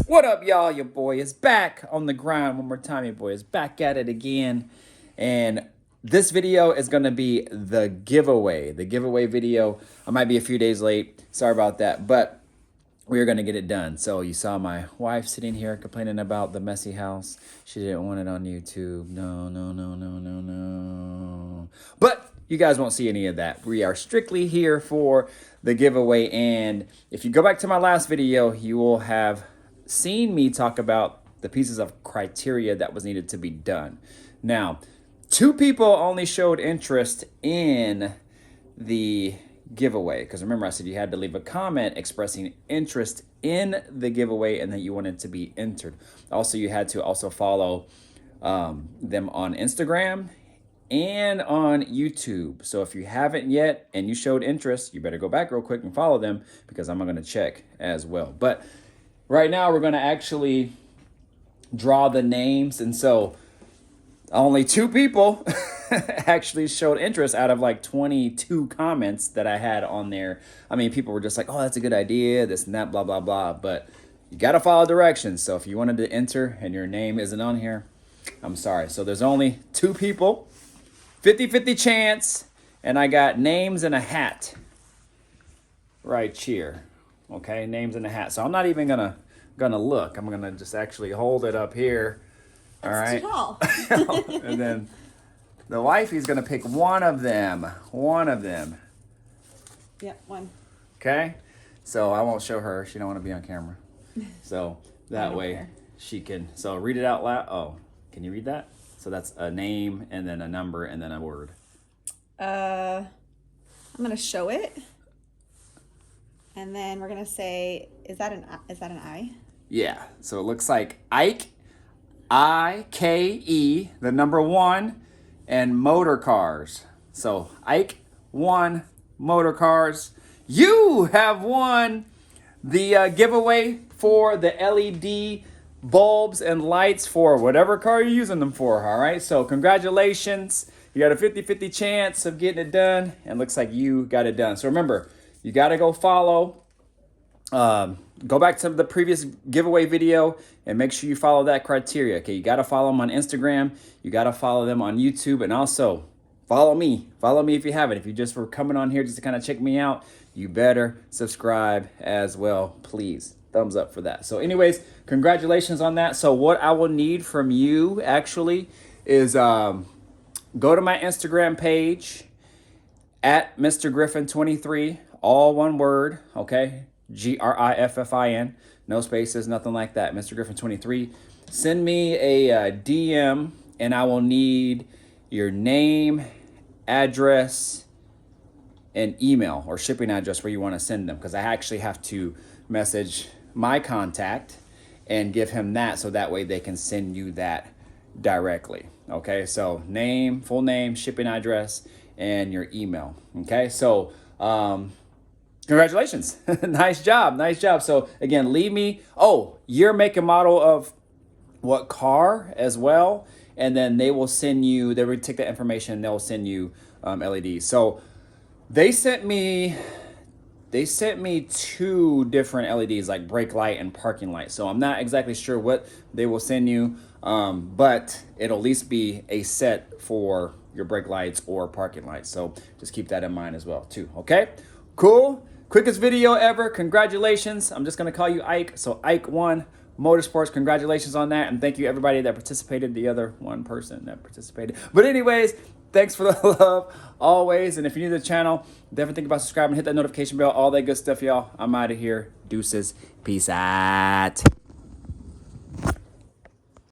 What up, y'all? Your boy is back on the grind one more time. Your boy is back at it again. And this video is going to be the giveaway video. I might be a few days late. Sorry about that. But we are going to get it done. So you saw my wife sitting here complaining about the messy house. She didn't want it on YouTube. No. But you guys won't see any of that. We are strictly here for the giveaway. And if you go back to my last video, you will have seen me talk about the pieces of criteria that was needed to be done. Now, 2 people only showed interest in the giveaway, because remember I said you had to leave a comment expressing interest in the giveaway and that you wanted to be entered. Also, you had to also follow them on Instagram and on YouTube. So if you haven't yet and you showed interest, you better go back real quick and follow them, because I'm going to check as well. But right now we're going to actually draw the names, and so only 2 people actually showed interest out of like 22 comments that I had on there. I mean, people were just like, oh, that's a good idea, this and that, blah, blah, blah. But you got to follow directions. So if you wanted to enter and your name isn't on here, I'm sorry. So there's only 2 people, 50-50 chance, and I got names in a hat right here. Okay, names in a hat. So I'm not even gonna look. I'm gonna just actually hold it up here. All right. Too tall. And then the wifey's gonna pick one of them. Yep, one. Okay. So I won't show her. She don't want to be on camera. So that way care. she can. So read it out loud. Oh, can you read that? So that's a name and then a number and then a word. I'm gonna show it, and then we're gonna say, is that an I? Yeah. So it looks like Ike, I-K-E, the number 1, and motor cars. So Ike 1, motor cars. You have won the giveaway for the LED bulbs and lights for whatever car you're using them for. All right. So congratulations. You got a 50-50 chance of getting it done, and looks like you got it done. So remember, you got to go follow. Go back to the previous giveaway video and make sure you follow that criteria. Okay, you got to follow them on Instagram. You got to follow them on YouTube, and also follow me. Follow me if you haven't. If you just were coming on here just to kind of check me out, you better subscribe as well, please. Thumbs up for that. So anyways, congratulations on that. So what I will need from you actually is go to my Instagram page at Mr. Griffin 23, all one word, okay? Griffin, no spaces, nothing like that. Mr. Griffin 23. Send me a DM, and I will need your name, address, and email or shipping address where you want to send them, because I actually have to message my contact and give him that, so that way they can send you that directly. Okay, so name, full name, shipping address, and your email. Okay, so congratulations. Nice job. So again, leave me, year, make, and model of what car as well, and then they will take that information and they'll send you LEDs. So they sent me 2 different LEDs, like brake light and parking light. So I'm not exactly sure what they will send you, but it'll at least be a set for your brake lights or parking lights. So just keep that in mind as well too. Okay, cool. Quickest video ever. Congratulations. I'm just going to call you Ike. So Ike 1 Motorsports. Congratulations on that. And thank you everybody that participated, the other 1 person that participated. But anyways, thanks for the love always. And if you're new to the channel, definitely think about subscribing, hit that notification bell, all that good stuff, y'all. I'm out of here. Deuces. Peace out.